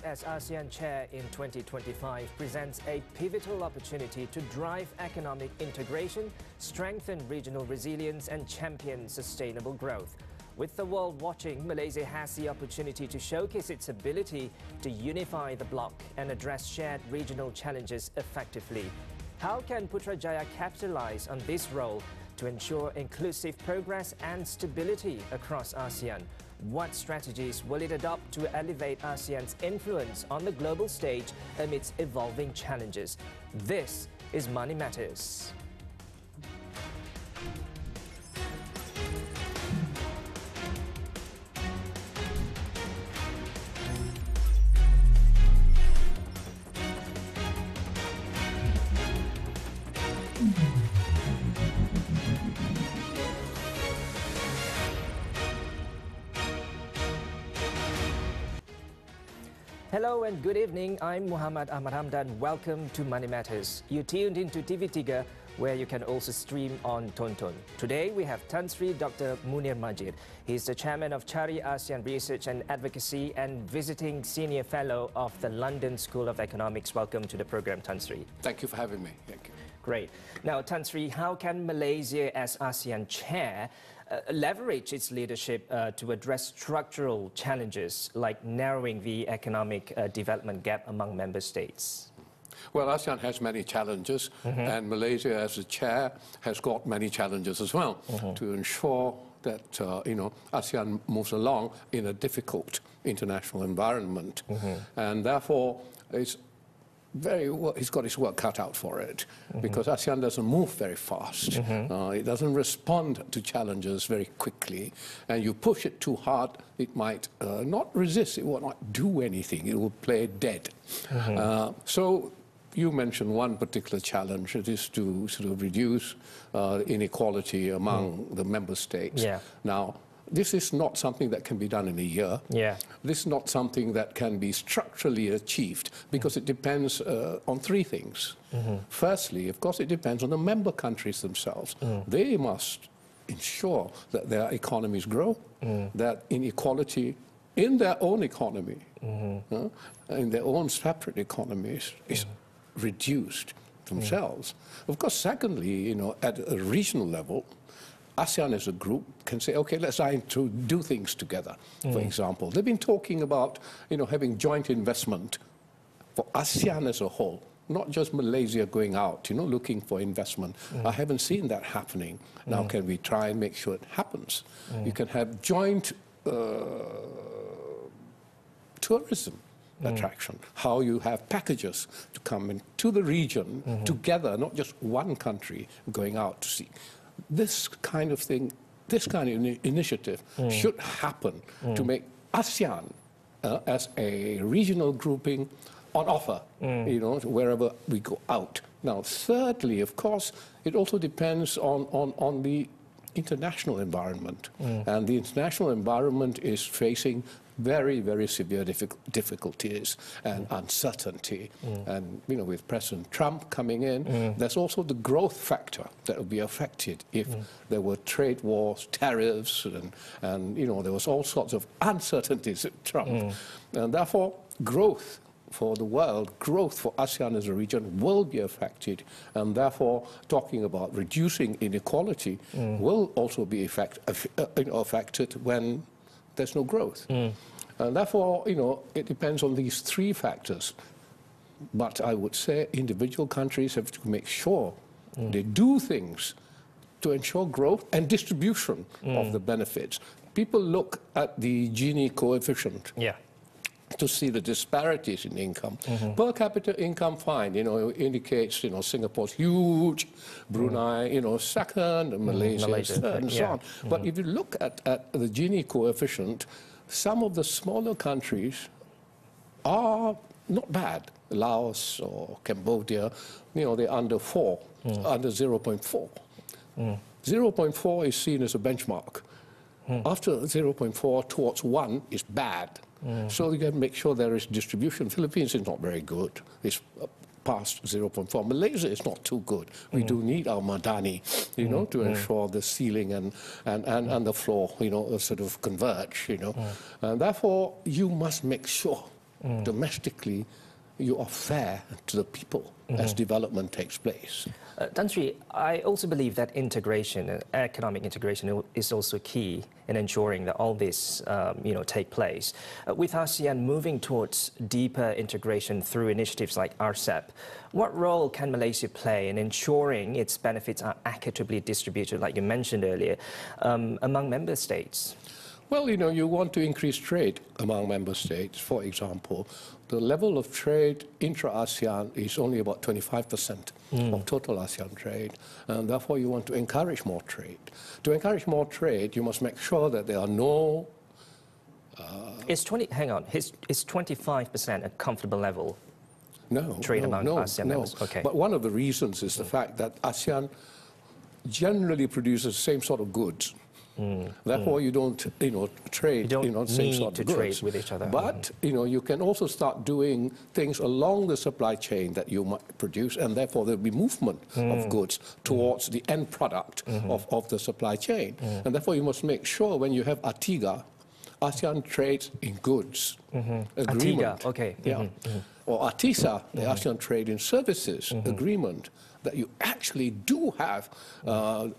as ASEAN Chair in 2025 presents a pivotal opportunity to drive economic integration, strengthen regional resilience and champion sustainable growth. With the world watching, Malaysia has the opportunity to showcase its ability to unify the bloc and address shared regional challenges effectively. How can Putrajaya capitalize on this role to ensure inclusive progress and stability across ASEAN? What strategies will it adopt to elevate ASEAN's influence on the global stage amidst evolving challenges? This is Money Matters. Hello and good evening. I'm Muhammed Ahmad Hamdan. Welcome to Money Matters. You tuned into TV3, where you can also stream on Tonton. Today we have Sri Dr Munir Majid. He's the chairman of CARI ASEAN Research and Advocacy and visiting senior fellow of the London School of Economics. Welcome to the program, Sri. Thank you for having me. Thank you. Great. Now, Sri, how can Malaysia as ASEAN chair leverage its leadership to address structural challenges like narrowing the economic development gap among member states? Well, ASEAN has many challenges, and Malaysia as a chair has got many challenges as well to ensure that ASEAN moves along in a difficult international environment, and therefore it's he's got his work cut out for it, because ASEAN doesn't move very fast. It doesn't respond to challenges very quickly, and you push it too hard, it might not resist, it will not do anything, it will play dead. So you mentioned one particular challenge, it is to sort of reduce inequality among the member states. Now, this is not something that can be done in a year. This is not something that can be structurally achieved, because it depends on three things. Firstly, of course, it depends on the member countries themselves. They must ensure that their economies grow, that inequality in their own economy, in their own separate economies, is reduced themselves. Of course, secondly, at a regional level, ASEAN as a group can say, okay, let's try to do things together. For example, they've been talking about, having joint investment for ASEAN as a whole, not just Malaysia going out, looking for investment. I haven't seen that happening. Now, can we try and make sure it happens? You can have joint tourism attraction, how you have packages to come into the region together, not just one country going out to see. This kind of thing, this kind of initiative should happen to make ASEAN as a regional grouping on offer, wherever we go out. Now, thirdly, of course, it also depends on the international environment. And the international environment is facing very, very severe difficulties and uncertainty. And, with President Trump coming in, there's also the growth factor that will be affected if there were trade wars, tariffs, and there was all sorts of uncertainties with Trump. And therefore, growth for the world, growth for ASEAN as a region will be affected, and therefore talking about reducing inequality will also be affected when there's no growth. And therefore, it depends on these three factors. But I would say individual countries have to make sure they do things to ensure growth and distribution of the benefits. People look at the Gini coefficient to see the disparities in income. Per capita income, fine, indicates, Singapore's huge, Brunei, second, and Malaysia third, and so on. But if you look at the Gini coefficient, some of the smaller countries are not bad. Laos or Cambodia, they're under 4, under 0.4. 0.4 is seen as a benchmark. After 0.4 towards 1 is bad. So you can make sure there is distribution. Philippines is not very good. It's past 0.4. Malaysia is not too good. We do need our Madani, to ensure the ceiling and the floor, sort of converge, And therefore, you must make sure domestically, you are fair to the people as development takes place. Tan Sri, I also believe that integration, economic integration, is also key in ensuring that all this, take place. With ASEAN moving towards deeper integration through initiatives like RCEP, what role can Malaysia play in ensuring its benefits are equitably distributed, like you mentioned earlier, among member states? Well, you want to increase trade among member states. For example, the level of trade intra-ASEAN is only about 25% of total ASEAN trade, and therefore you want to encourage more trade. To encourage more trade, you must make sure that there are no... Is 25% a comfortable level? No, trade among ASEAN members? Okay. But one of the reasons is the fact that ASEAN generally produces the same sort of goods. Therefore, you don't, trade, same sort of goods. Trade with each other. But, you can also start doing things along the supply chain that you might produce, and therefore there'll be movement of goods towards the end product of the supply chain. And therefore, you must make sure when you have ATIGA, ASEAN trades in goods agreement. ATIGA, okay. Yeah. Or ATISA, the ASEAN Trade in Services agreement, that you actually do have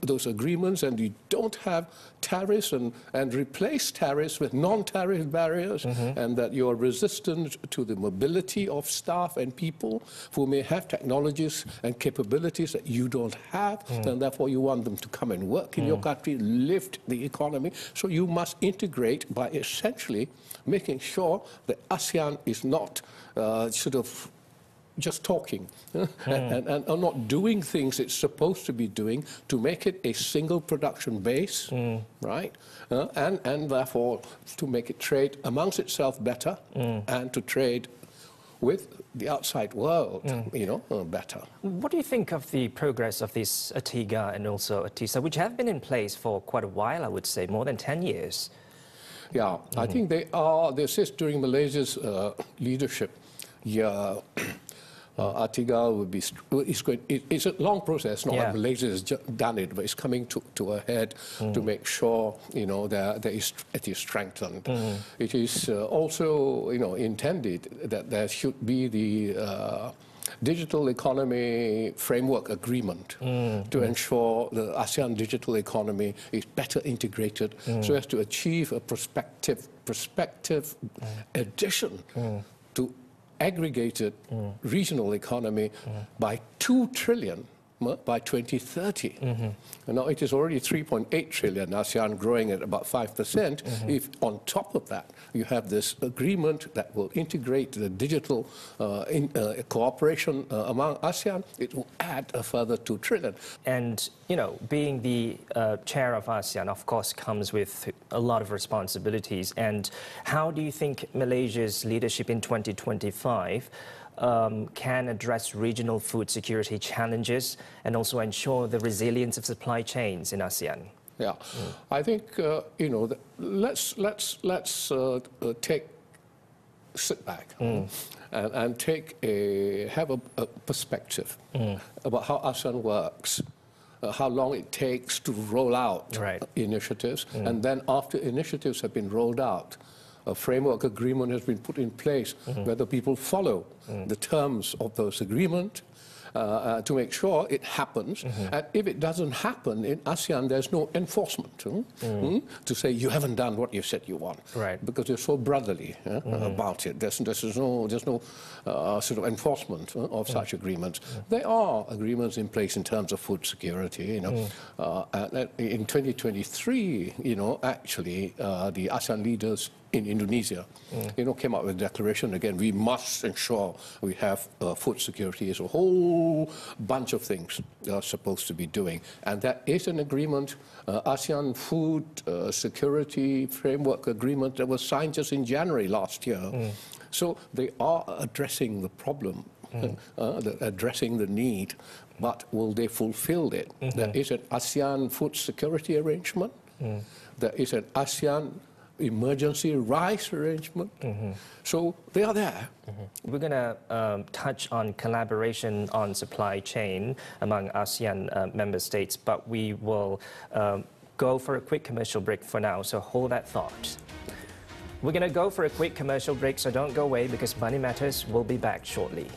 those agreements, and you don't have tariffs and replace tariffs with non-tariff barriers, and that you are resistant to the mobility of staff and people who may have technologies and capabilities that you don't have, and therefore you want them to come and work in your country, lift the economy. So you must integrate by essentially making sure that ASEAN is not sort of just talking and not doing things it's supposed to be doing to make it a single production base, right? And therefore to make it trade amongst itself better and to trade with the outside world, better. What do you think of the progress of this ATIGA and also ATISA, which have been in place for quite a while, I would say, more than 10 years? Yeah, I think they assist during Malaysia's leadership. Yeah. ATIGA would be, it's a long process, not like Malaysia has done it, but it's coming to a head to make sure, that it is strengthened. It is also, intended that there should be the digital economy framework agreement to ensure the ASEAN digital economy is better integrated so as to achieve a prospective addition to aggregated regional economy by 2 trillion by 2030. And now it is already 3.8 trillion, ASEAN growing at about 5%. If on top of that you have this agreement that will integrate the digital cooperation among ASEAN, it will add a further 2 trillion. And, being the chair of ASEAN, of course, comes with a lot of responsibilities. And how do you think Malaysia's leadership in 2025 can address regional food security challenges and also ensure the resilience of supply chains in ASEAN? Yeah, I think let's sit back and have a perspective about how ASEAN works. How long it takes to roll out initiatives, and then after initiatives have been rolled out, a framework agreement has been put in place, whether people follow the terms of those agreements to make sure it happens. And if it doesn't happen in ASEAN, there's no enforcement to say you haven't done what you said you want, because you're so brotherly about it. There's no sort of enforcement of such agreements. There are agreements in place in terms of food security. In 2023, actually, the ASEAN leaders in Indonesia, came out with a declaration again. We must ensure we have food security. There's a whole bunch of things they are supposed to be doing, and that is an agreement, ASEAN Food Security Framework Agreement, that was signed just in January last year. So they are addressing the problem, addressing the need, but will they fulfill it? There is an ASEAN Food Security Arrangement. There is an ASEAN emergency rice arrangement. So they are there. We're going to touch on collaboration on supply chain among ASEAN member states, but we will go for a quick commercial break for now, so hold that thought. We're going to go for a quick commercial break, so don't go away because Money Matters will be back shortly.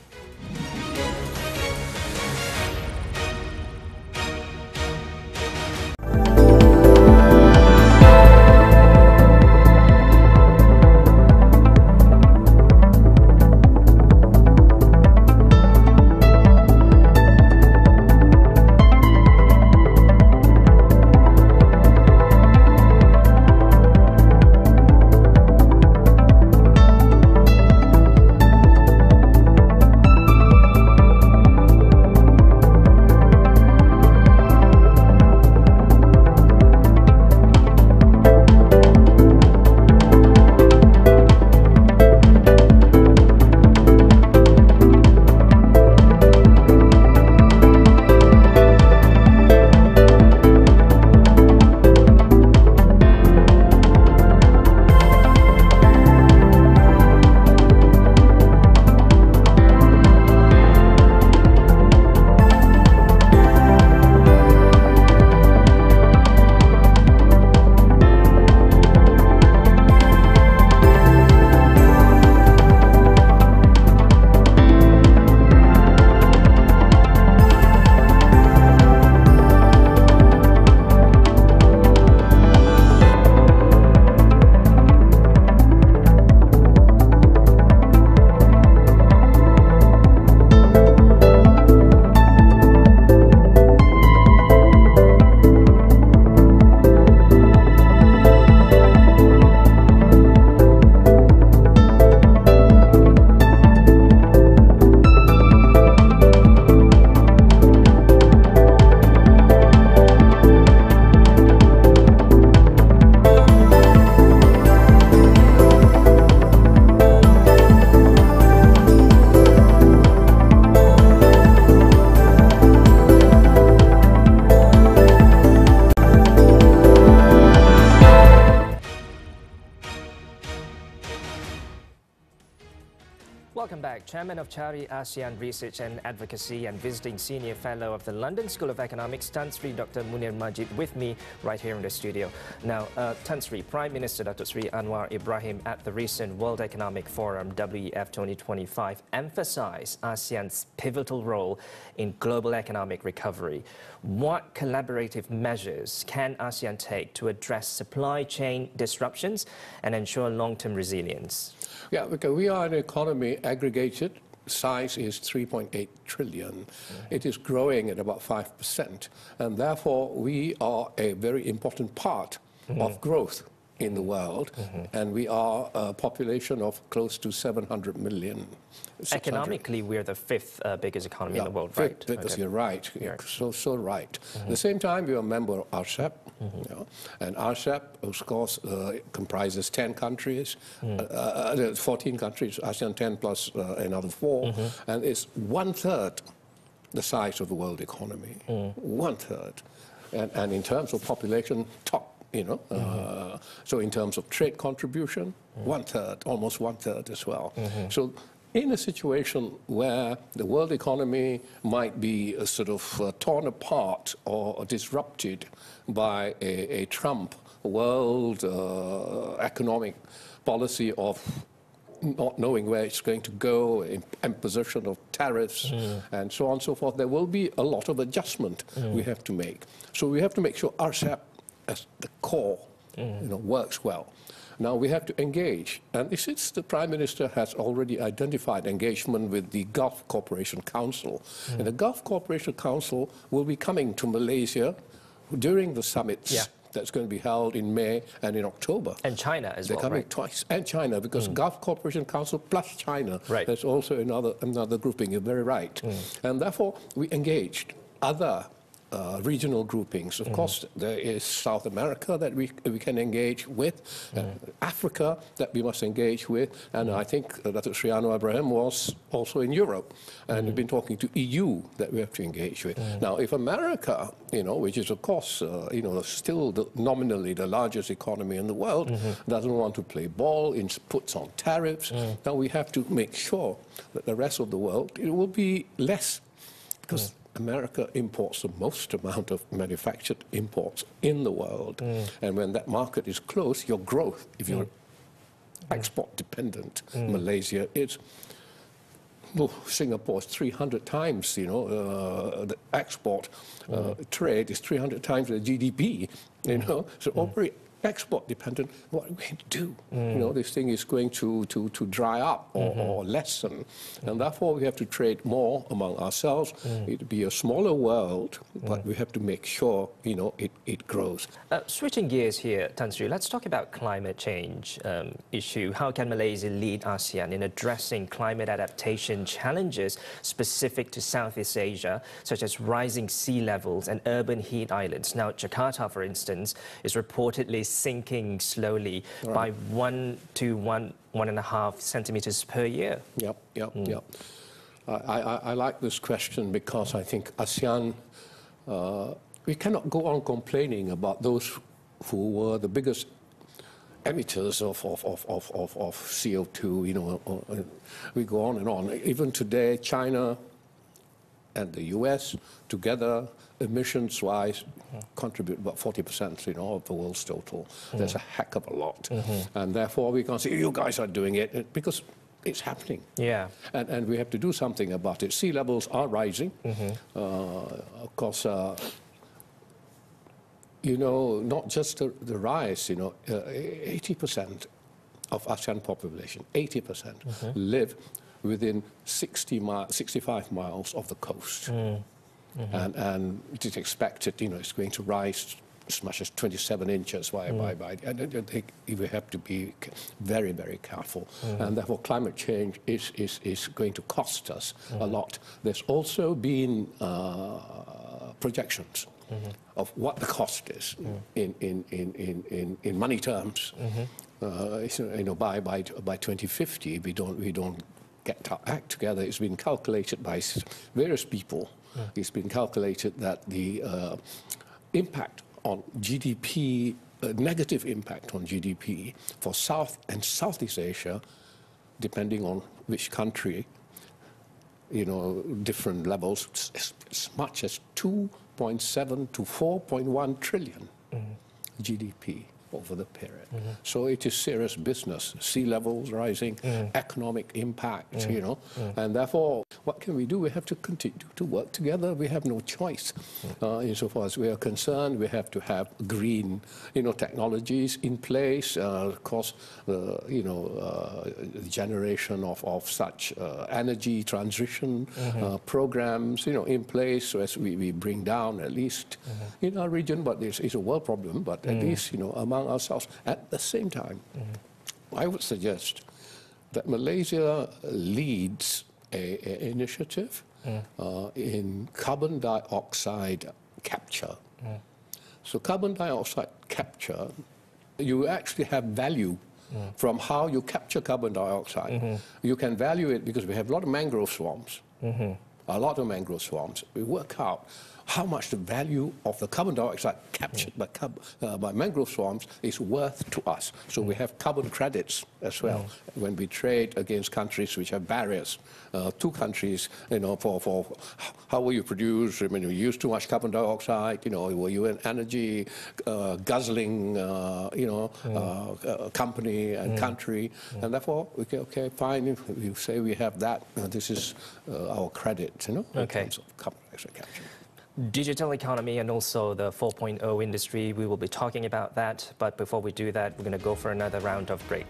Welcome back. Chairman of CARI ASEAN Research and Advocacy and visiting Senior Fellow of the London School of Economics, Tan Sri Dr Munir Majid, with me right here in the studio. Now, Tan Sri, Prime Minister Dr. Sri Anwar Ibrahim at the recent World Economic Forum WEF 2025 emphasized ASEAN's pivotal role in global economic recovery. What collaborative measures can ASEAN take to address supply chain disruptions and ensure long-term resilience? Yeah, because we are an economy aggregated. Size is 3.8 trillion. It is growing at about 5%. And therefore, we are a very important part of growth in the world. And we are a population of close to 700 million. Economically, we're the fifth biggest economy in the world, fifth right? Biggest, you're right. You're so right. At the same time, we are a member of RCEP. And RCEP, of course, comprises 10 countries, 14 countries, ASEAN 10 plus another 4, and it's 1/3 the size of the world economy. 1/3. And in terms of population, top. So in terms of trade contribution, 1/3, almost 1/3 as well. So in a situation where the world economy might be sort of torn apart or disrupted by a Trump world economic policy of not knowing where it's going to go, imposition of tariffs, and so on and so forth, there will be a lot of adjustment we have to make. So we have to make sure RCEP as the core works well. Now we have to engage, and since the Prime Minister has already identified engagement with the Gulf Cooperation Council, and the Gulf Cooperation Council will be coming to Malaysia during the summits that's going to be held in May and in October. And China as well, They're coming right? twice, and China, because Gulf Cooperation Council plus China, there's also another grouping, you're very right. And therefore, we engaged other regional groupings. Of course, there is South America that we can engage with, Africa that we must engage with, and I think Dr. Sri Anwar Ibrahim was also in Europe, and we've been talking to EU that we have to engage with. Now, if America, which is of course, still nominally the largest economy in the world, doesn't want to play ball, puts on tariffs, now we have to make sure that the rest of the world, it will be less, because America imports the most amount of manufactured imports in the world. And when that market is closed, your growth, if you're export dependent. Malaysia is. Singapore is 300 times, the export trade is 300 times the GDP, so all very export dependent. What are we going to do? This thing is going to dry up or lessen, and therefore we have to trade more among ourselves. It'll be a smaller world, but we have to make sure, it grows. Switching gears here, Tan Sri, let's talk about climate change issue. How can Malaysia lead ASEAN in addressing climate adaptation challenges specific to Southeast Asia, such as rising sea levels and urban heat islands? Now, Jakarta, for instance, is reportedly sinking slowly by 1 to 1.5 centimeters per year. Yep. I like this question because I think ASEAN, we cannot go on complaining about those who were the biggest emitters of CO2. We go on and on. Even today, China and the US together, emissions-wise, contribute about 40%, of the world's total. That's a heck of a lot. And therefore, we can't say, you guys are doing it, because it's happening. Yeah. And we have to do something about it. Sea levels are rising. Of course, not just the rise, 80% of ASEAN population, 80% live within 65 miles of the coast. And it is expected, it's going to rise as much as 27 inches and we have to be very, very careful. And therefore, climate change is going to cost us a lot. There's also been projections of what the cost is in money terms. By 2050, we don't get our act together. It's been calculated by various people. It's been calculated that the impact on GDP, negative impact on GDP for South and Southeast Asia, depending on which country, different levels, as much as 2.7 to 4.1 trillion GDP over the period. So it is serious business. Sea levels rising, economic impact, and therefore, what can we do? We have to continue to work together. We have no choice. Insofar as we are concerned, we have to have green, technologies in place. Of course, the generation of such energy transition programs, in place, so as we bring down at least in our region, but it's a world problem, but at least, among ourselves. At the same time, I would suggest that Malaysia leads an initiative in carbon dioxide capture. So carbon dioxide capture, you actually have value from how you capture carbon dioxide. You can value it because we have a lot of mangrove swamps. A lot of mangrove swamps. We work out how much the value of the carbon dioxide captured by mangrove swamps is worth to us. So we have carbon credits as well when we trade against countries which have barriers. Two countries, for how will you produce? When you use too much carbon dioxide, were you an energy guzzling, company and country? And therefore, okay, fine. If you say we have that, this is our credit, in terms of carbon dioxide capture. Digital economy and also the 4.0 industry, we will be talking about that. But before we do that, we're going to go for another round of break.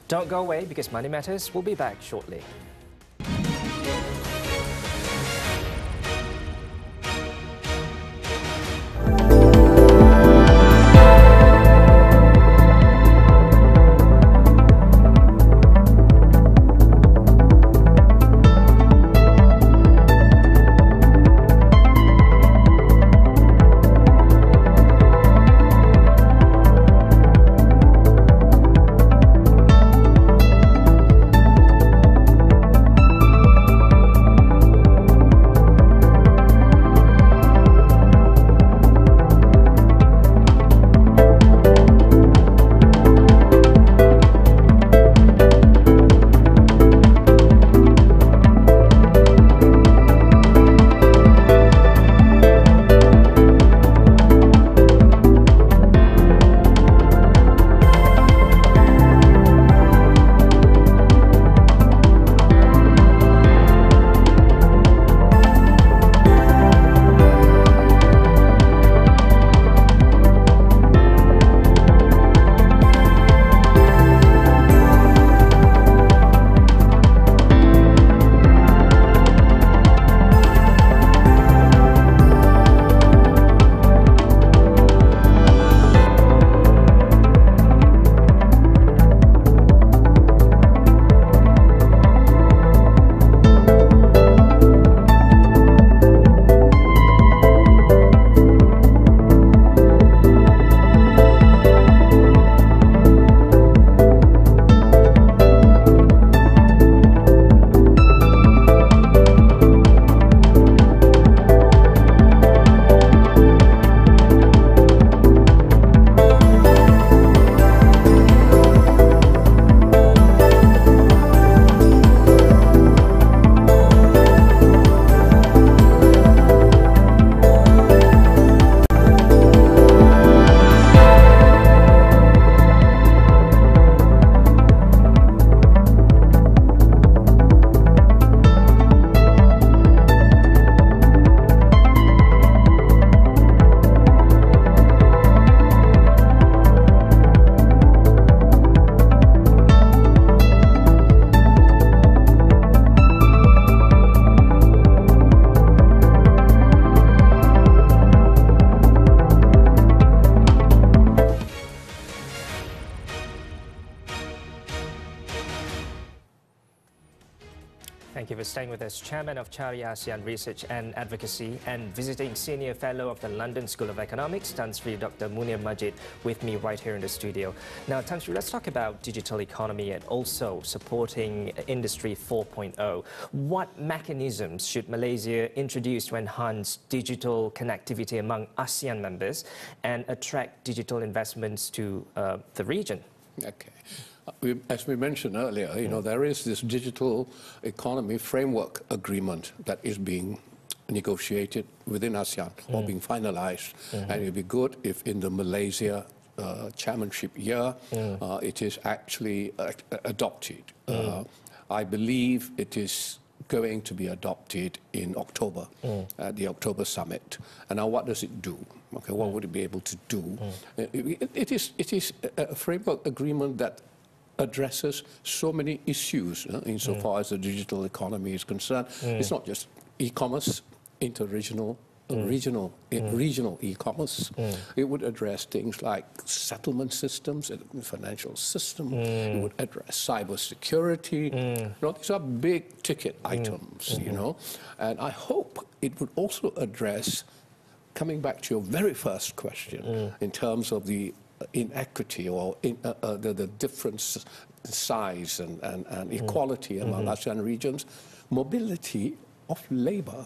Don't go away, because Money Matters will be back shortly. we're staying with us, Chairman of CARI ASEAN Research and Advocacy and visiting Senior Fellow of the London School of Economics, Sri Dr Munir Majid, with me right here in the studio. Now, Sri, let's talk about digital economy and also supporting Industry 4.0. What mechanisms should Malaysia introduce to enhance digital connectivity among ASEAN members and attract digital investments to the region? Okay. As we mentioned earlier, there is this digital economy framework agreement that is being negotiated within ASEAN or being finalized. And it would be good if in the Malaysia chairmanship year, it is actually adopted. I believe it is going to be adopted in October, at the October summit. And now what does it do? Okay, what would it be able to do? It is a framework agreement that addresses so many issues insofar as the digital economy is concerned. It's not just e-commerce, inter-regional, regional e-commerce. It would address things like settlement systems, financial system. It would address cyber security. These are big ticket items, And I hope it would also address, coming back to your very first question, in terms of the inequity or the different size and equality among ASEAN regions, mobility of labor,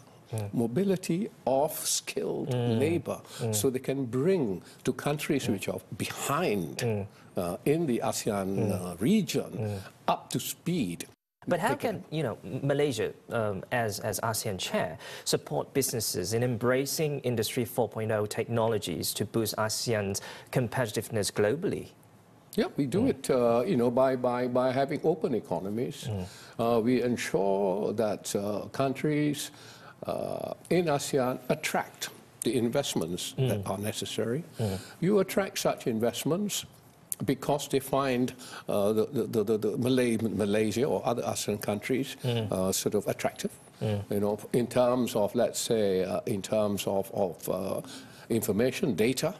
mobility of skilled labor, so they can bring to countries which are behind in the ASEAN region up to speed. But how can, Malaysia, as ASEAN chair, support businesses in embracing Industry 4.0 technologies to boost ASEAN's competitiveness globally? Yeah, we do it, by having open economies. We ensure that countries in ASEAN attract the investments that are necessary. You attract such investments because they find Malaysia or other ASEAN countries sort of attractive, in terms of, let's say, in terms of information, data.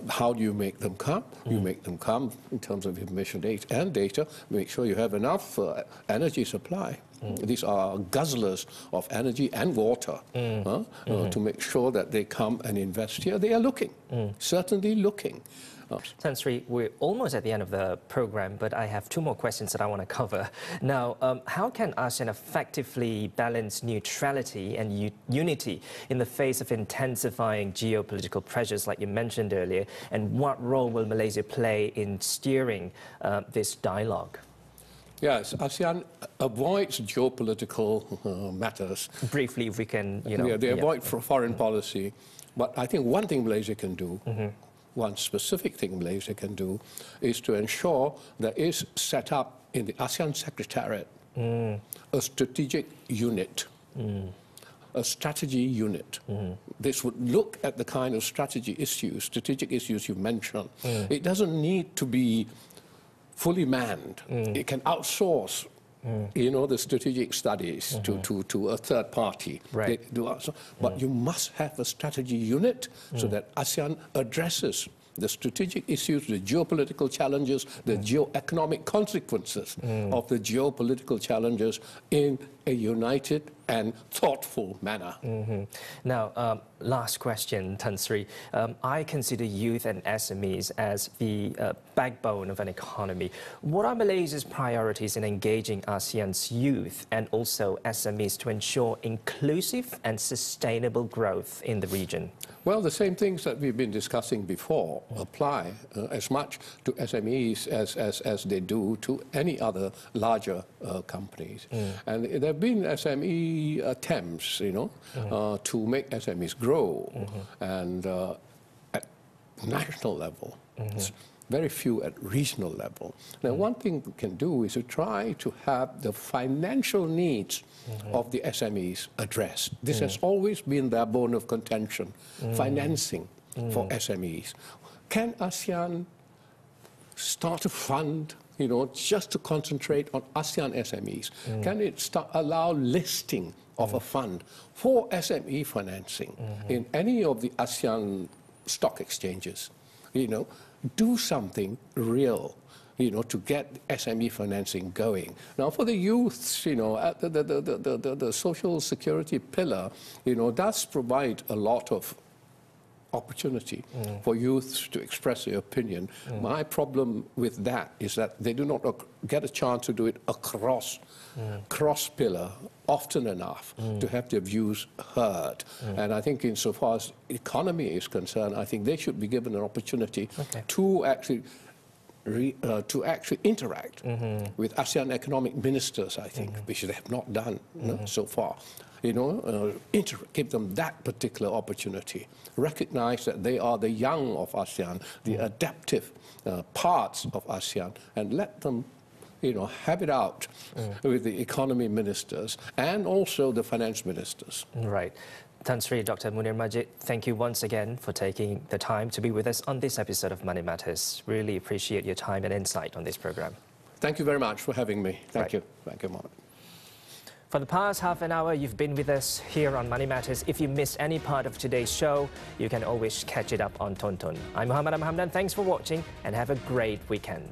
How do you make them come? You make them come in terms of information and data. Make sure you have enough energy supply. These are guzzlers of energy and water to make sure that they come and invest here. They are looking, certainly looking. Sri, we're almost at the end of the program, but I have two more questions that I want to cover. Now, how can ASEAN effectively balance neutrality and unity in the face of intensifying geopolitical pressures, like you mentioned earlier, and what role will Malaysia play in steering this dialogue? Yes, ASEAN avoids geopolitical matters. Briefly, if we can, they avoid foreign policy. But I think one thing Malaysia can do, one specific thing Malaysia can do, is to ensure there is set up in the ASEAN Secretariat a strategic unit, a strategy unit. This would look at the kind of strategic issues you mentioned. It doesn't need to be fully manned. It can outsource the strategic studies to a third party. Right. But you must have a strategy unit so that ASEAN addresses the strategic issues, the geopolitical challenges, the geo-economic consequences of the geopolitical challenges in a united and thoughtful manner. Now, last question, Sri. I consider youth and SMEs as the backbone of an economy. What are Malaysia's priorities in engaging ASEAN's youth and also SMEs to ensure inclusive and sustainable growth in the region? Well, the same things that we've been discussing before apply as much to SMEs as they do to any other larger companies. And there have been SME attempts, to make SMEs grow, and at national level. Very few at regional level. Now, one thing we can do is to try to have the financial needs of the SMEs addressed. This has always been their bone of contention, financing for SMEs. Can ASEAN start a fund, just to concentrate on ASEAN SMEs? Can it allow listing of a fund for SME financing in any of the ASEAN stock exchanges? Do something real to get SME financing going. Now, for the youths, the social security pillar, does provide a lot of opportunity for youths to express their opinion. My problem with that is that they do not get a chance to do it across cross-pillar often enough to have their views heard. And I think insofar as economy is concerned, I think they should be given an opportunity to actually interact with ASEAN economic ministers, I think, which they have not done so far. Give them that particular opportunity. Recognize that they are the young of ASEAN, the adaptive parts of ASEAN, and let them have it out with the economy ministers and also the finance ministers. Right. Sri Dr Munir Majid, thank you once again for taking the time to be with us on this episode of Money Matters. Really appreciate your time and insight on this program. Thank you very much for having me. Thank you. Thank you, Mohammed. For the past half an hour, you've been with us here on Money Matters. If you missed any part of today's show, you can always catch it up on Tonton. I'm Muhammed Ahmad Hamdan. Thanks for watching and have a great weekend.